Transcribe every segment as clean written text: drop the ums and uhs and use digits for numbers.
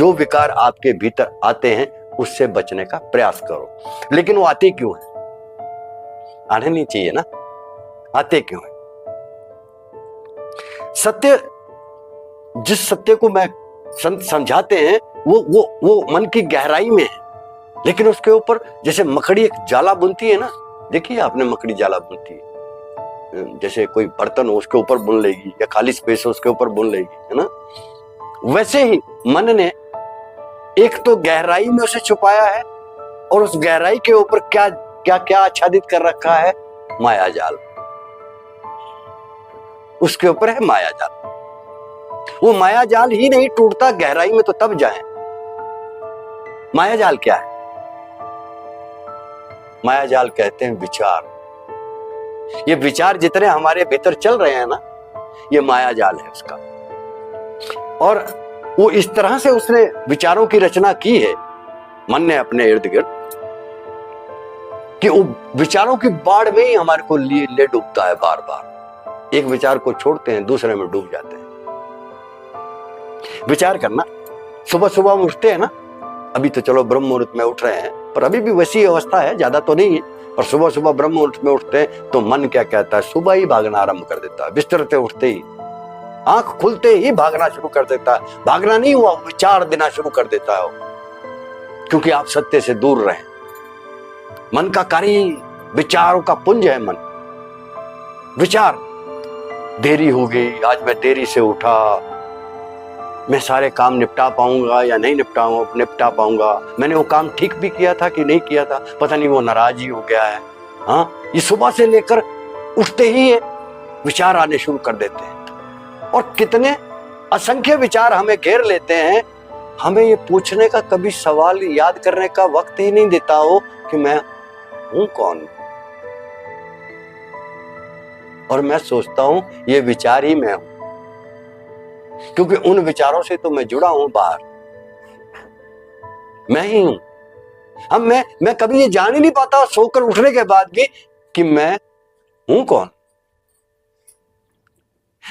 जो विकार आपके भीतर आते हैं उससे बचने का प्रयास करो। लेकिन वो आते क्यों हैं? आने नहीं चाहिए ना, आते क्यों हैं? सत्य, जिस सत्य को मैं संत समझाते हैं वो मन की गहराई में है, लेकिन उसके ऊपर जैसे मकड़ी एक जाला बुनती है ना, देखिए आपने मकड़ी जाला बुनती है, जैसे कोई बर्तन हो उसके ऊपर बुन लेगी, या खाली स्पेस हो उसके ऊपर बुन लेगी, है ना। वैसे ही मन ने एक तो गहराई में उसे छुपाया है, और उस गहराई के ऊपर क्या क्या क्या आच्छादित कर रखा है? माया जाल। उसके ऊपर है माया जाल। वो माया जाल ही नहीं टूटता गहराई में तो तब जाए। माया जाल क्या है? माया जाल कहते हैं विचार। ये विचार जितने हमारे भीतर चल रहे हैं ना, ये माया जाल है उसका। और वो इस तरह से उसने विचारों की रचना की है मन ने अपने इर्द गिर्द, कि वो विचारों की बाढ़ में ही हमारे को ले डूबता है बार बार। एक विचार को छोड़ते हैं, दूसरे में डूब जाते हैं। विचार करना, सुबह सुबह हम उठते हैं ना, अभी तो चलो ब्रह्म मुहूर्त में उठ रहे हैं, पर अभी भी वैसी अवस्था है, ज्यादा तो नहीं है, और सुबह सुबह ब्रह्म मुहूर्त में उठते हैं तो मन क्या कहता है? सुबह ही भागना आरंभ कर देता है। बिस्तर से उठते ही, आंख खुलते ही भागना शुरू कर देता है। भागना नहीं हुआ, विचार देना शुरू कर देता है, क्योंकि आप सत्य से दूर रहे। मन का कार्य विचारों का पुंज है मन। विचार, देरी हो गई, आज मैं देरी से उठा, मैं सारे काम निपटा पाऊंगा या नहीं निपटा पाऊंगा, मैंने वो काम ठीक भी किया था कि नहीं किया था, पता नहीं वो नाराज ही हो गया है। हाँ, ये सुबह से लेकर उठते ही है विचार आने शुरू कर देते हैं, और कितने असंख्य विचार हमें घेर लेते हैं। हमें ये पूछने का कभी सवाल याद करने का वक्त ही नहीं देता हो कि मैं हूं कौन। और मैं सोचता हूं ये विचार ही मैं हूं, क्योंकि उन विचारों से तो मैं जुड़ा हूं बाहर, मैं ही हूं। अब मैं कभी ये जान ही नहीं पाता सोकर उठने के बाद भी कि मैं हूं कौन।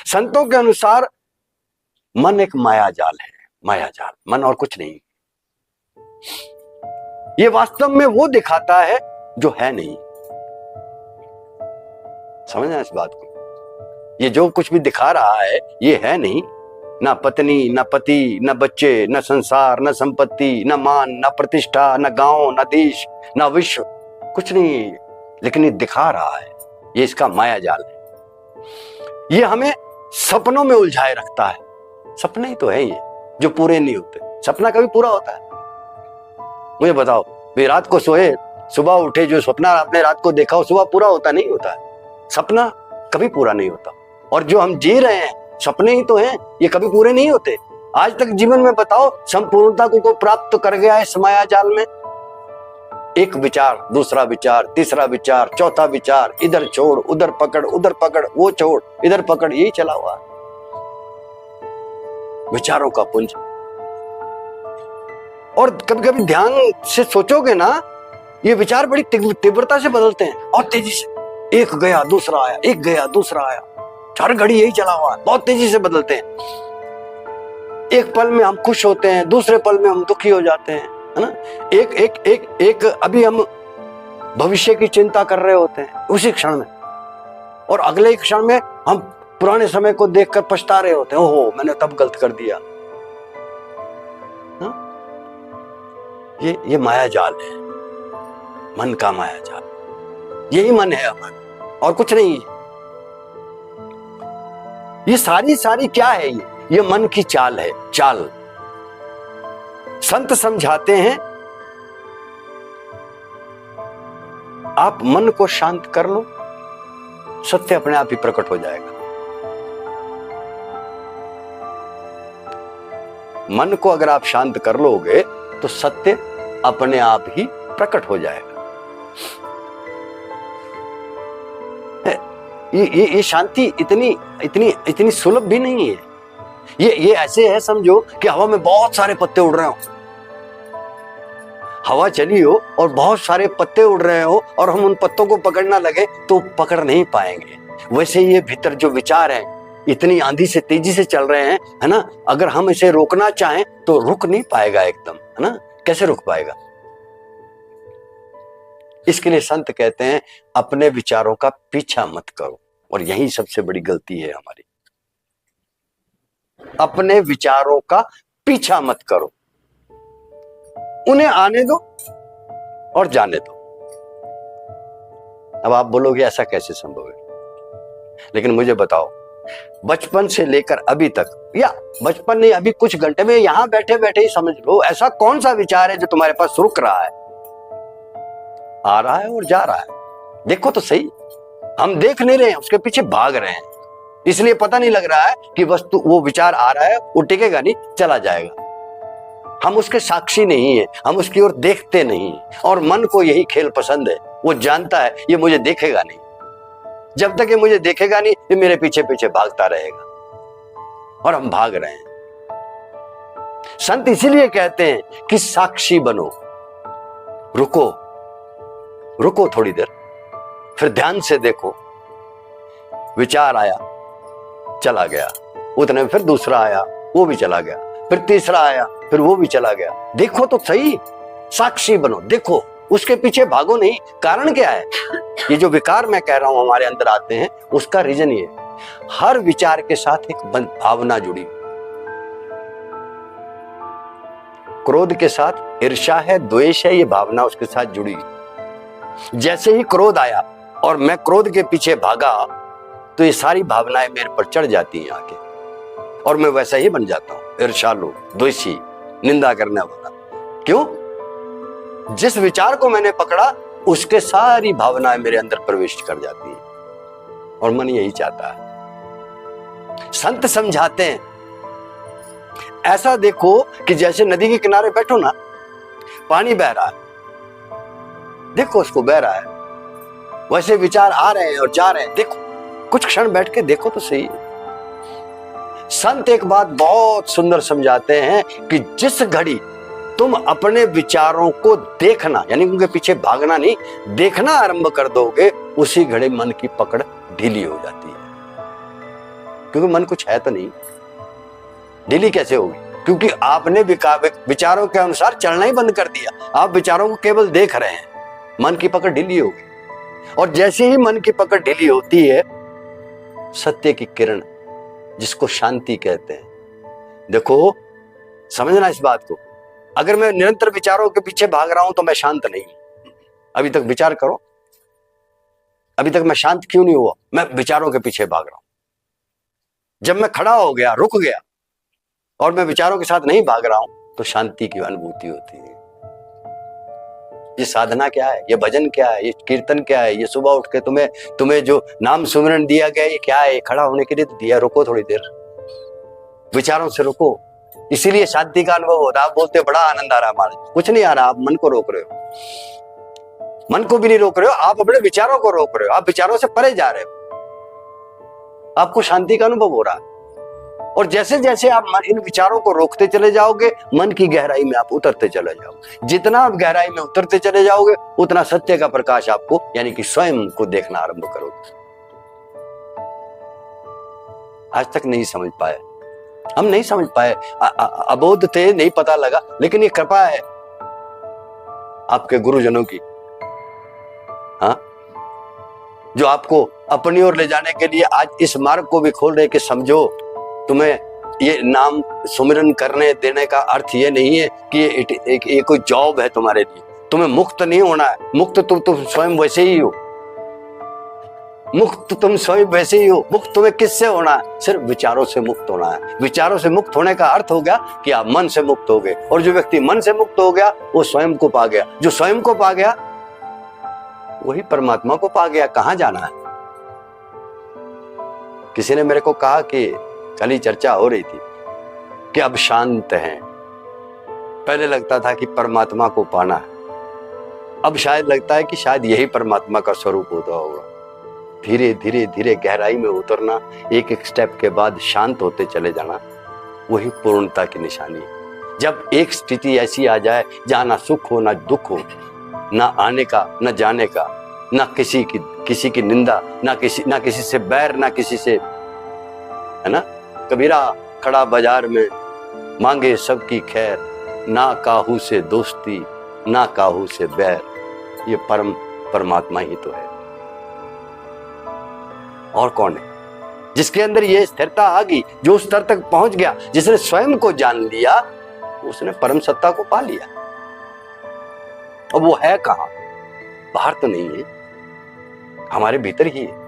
संतों के अनुसार मन एक माया जाल है, माया जाल, मन और कुछ नहीं। ये वास्तव में वो दिखाता है जो है नहीं। समझना इस बात को, ये जो कुछ भी दिखा रहा है ये है नहीं। ना पत्नी, ना पति, ना बच्चे, ना संसार, ना संपत्ति, ना मान, ना प्रतिष्ठा, ना गांव, ना देश, ना विश्व, कुछ नहीं। लेकिन ये दिखा रहा है, ये इसका माया जाल है। ये हमें सपनों में उलझाए रखता है। सपने ही तो है ये जो पूरे नहीं होते। सपना कभी पूरा होता है? मुझे बताओ, वे रात को सोए, सुबह उठे, जो सपना आपने रात को देखा हो सुबह पूरा होता नहीं होता है? सपना कभी पूरा नहीं होता। और जो हम जी रहे हैं सपने ही तो हैं, ये कभी पूरे नहीं होते। आज तक जीवन में बताओ संपूर्णता को प्राप्त कर गया है इस माया जाल में? एक विचार, दूसरा विचार, तीसरा विचार, चौथा विचार, इधर छोड़, उधर पकड़, उधर पकड़, वो छोड़, इधर पकड़, यही चला हुआ विचारों का पुंज। और कभी कभी ध्यान से सोचोगे ना, ये विचार बड़ी तीव्रता से बदलते हैं और तेजी से। एक गया दूसरा आया, एक गया दूसरा आया, हर घड़ी यही चला हुआ है, बहुत तेजी से बदलते हैं। एक पल में हम खुश होते हैं, दूसरे पल में हम दुखी हो जाते हैं, है ना। एक एक एक एक अभी हम भविष्य की चिंता कर रहे होते हैं उसी क्षण में, और अगले ही क्षण में हम पुराने समय को देखकर पछता रहे होते हैं, ओहो मैंने तब गलत कर दिया। हा? ये माया जाल है, मन का माया जाल। यही मन है हमारा, और कुछ नहीं है। ये सारी क्या है? ये मन की चाल है, चाल। संत समझाते हैं आप मन को शांत कर लो, सत्य अपने आप ही प्रकट हो जाएगा। मन को अगर आप शांत कर लोगे तो सत्य अपने आप ही प्रकट हो जाएगा। ये शांति इतनी सुलभ भी नहीं है। ये ऐसे है, समझो कि हवा में बहुत सारे पत्ते उड़ रहे हो, हवा चली हो और बहुत सारे पत्ते उड़ रहे हो, और हम उन पत्तों को पकड़ना लगे तो पकड़ नहीं पाएंगे। वैसे ये भीतर जो विचार है इतनी आंधी से तेजी से चल रहे हैं, है ना, अगर हम इसे रोकना चाहें तो रुक नहीं पाएगा एकदम, है ना, कैसे रुक पाएगा। इसके लिए संत कहते हैं अपने विचारों का पीछा मत करो, और यही सबसे बड़ी गलती है हमारी। अपने विचारों का पीछा मत करो, उन्हें आने दो और जाने दो। अब आप बोलोगे ऐसा कैसे संभव है, लेकिन मुझे बताओ, बचपन से लेकर अभी तक, या बचपन नहीं, अभी कुछ घंटे में यहां बैठे बैठे ही समझ लो, ऐसा कौन सा विचार है जो तुम्हारे पास रुक रहा है, आ रहा है और जा रहा है। देखो तो सही, हम देख नहीं रहे हैं, उसके पीछे भाग रहे हैं, इसलिए पता नहीं लग रहा है कि वस्तु, वो विचार आ रहा है, वो टिकेगा नहीं, चला जाएगा। हम उसके साक्षी नहीं है, हम उसकी ओर देखते नहीं, और मन को यही खेल पसंद है। वो जानता है ये मुझे देखेगा नहीं, जब तक ये मुझे देखेगा नहीं ये मेरे पीछे पीछे भागता रहेगा, और हम भाग रहे हैं। संत इसीलिए कहते हैं कि साक्षी बनो, रुको रुको थोड़ी देर, फिर ध्यान से देखो। विचार आया, चला गया, उतने में फिर दूसरा आया, वो भी चला गया, फिर तीसरा आया, फिर वो भी चला गया। देखो तो सही, साक्षी बनो, देखो, उसके पीछे भागो नहीं। कारण क्या है, ये जो विकार मैं कह रहा हूं हमारे अंदर आते हैं, उसका रीजन ये, हर विचार के साथ एक भावना जुड़ी। क्रोध के साथ ईर्ष्या है, द्वेष है, ये भावना उसके साथ जुड़ी। जैसे ही क्रोध आया और मैं क्रोध के पीछे भागा, तो ये सारी भावनाएं मेरे पर चढ़ जाती हैं आके, और मैं वैसा ही बन जाता हूं, ईर्ष्यालु, द्वेषी, निंदा करने वाला। क्यों? जिस विचार को मैंने पकड़ा उसके सारी भावनाएं मेरे अंदर प्रवेश कर जाती हैं, और मन यही चाहता है। संत समझाते हैं, ऐसा देखो कि जैसे नदी के किनारे बैठो ना, पानी बह रहा है, देखो उसको, बह रहा है, वैसे विचार आ रहे हैं और जा रहे हैं, देखो, कुछ क्षण बैठ के देखो तो सही। संत एक बात बहुत सुंदर समझाते हैं कि जिस घड़ी तुम अपने विचारों को देखना, यानी उनके पीछे भागना नहीं, देखना आरंभ कर दोगे, उसी घड़ी मन की पकड़ ढीली हो जाती है। क्योंकि मन कुछ है तो नहीं, ढीली कैसे होगी? क्योंकि आपने विचारों के अनुसार चलना ही बंद कर दिया, आप विचारों को केवल देख रहे हैं, मन की पकड़ ढीली होगी। और जैसे ही मन की पकड़ ढीली होती है, सत्य की किरण, जिसको शांति कहते हैं, देखो समझना इस बात को, अगर मैं निरंतर विचारों के पीछे भाग रहा हूं तो मैं शांत नहीं। अभी तक विचार करो, अभी तक मैं शांत क्यों नहीं हुआ? मैं विचारों के पीछे भाग रहा हूं। जब मैं खड़ा हो गया, रुक गया, और मैं विचारों के साथ नहीं भाग रहा हूं, तो शांति की अनुभूति होती है। ये साधना क्या है, ये भजन क्या है, ये कीर्तन क्या है, ये सुबह उठ के तुम्हें जो नाम सुमिरन दिया गया, ये क्या है? खड़ा होने के लिए तो दिया। रुको थोड़ी देर, विचारों से रुको, इसीलिए शांति का अनुभव होता है। आप बोलते बड़ा आनंद आ रहा है, हमारे कुछ नहीं आ रहा, आप मन को रोक रहे हो। मन को भी नहीं रोक रहे हो, आप अपने विचारों को रोक रहे हो, आप विचारों से परे जा रहे हो, आपको शांति का अनुभव हो रहा है। और जैसे जैसे आप इन विचारों को रोकते चले जाओगे, मन की गहराई में आप उतरते चले जाओगे। जितना आप गहराई में उतरते चले जाओगे, उतना सत्य का प्रकाश आपको, यानी कि स्वयं को देखना आरंभ करोगे। आज तक नहीं समझ पाए, हम नहीं समझ पाए, अबोध थे, नहीं पता लगा। लेकिन ये कृपा है आपके गुरुजनों की, हाँ, जो आपको अपनी ओर ले जाने के लिए आज इस मार्ग को भी खोल रहे कि समझो, तुम्हें ये नाम सुमिरन करने देने का अर्थ ये नहीं है कि ये कोई जॉब है तुम्हारे लिए। तुम्हें मुक्त नहीं होना है, मुक्त तुम स्वयं वैसे ही हो, मुक्त तुम स्वयं वैसे ही हो। मुक्त तुम्हें किससे होना है? सिर्फ विचारों से मुक्त होना है। विचारों से मुक्त होने का अर्थ हो गया कि आप मन से मुक्त हो गए, और जो व्यक्ति मन से मुक्त हो गया वो स्वयं को पा गया। जो स्वयं को पा गया वही परमात्मा को पा गया। कहां जाना है? किसी ने मेरे को कहा कि कल ही चर्चा हो रही थी कि अब शांत हैं। पहले लगता था कि परमात्मा को पाना है, अब शायद लगता है कि शायद यही परमात्मा का स्वरूप होता होगा। धीरे धीरे धीरे गहराई में उतरना, एक एक स्टेप के बाद शांत होते चले जाना, वही पूर्णता की निशानी है। जब एक स्थिति ऐसी आ जाए जहां ना सुख हो ना दुख हो, ना आने का ना जाने का, ना किसी की निंदा, ना किसी से बैर, ना किसी से है ना। कबीरा खड़ा बाजार में मांगे सबकी खैर, ना काहू से दोस्ती ना काहू से बैर। ये परमात्मा ही तो है। और कौन है जिसके अंदर ये स्थिरता आ गई, जो उस स्तर तक पहुंच गया, जिसने स्वयं को जान लिया, उसने परम सत्ता को पा लिया। अब वो है कहां? बाहर तो नहीं है, हमारे भीतर ही है।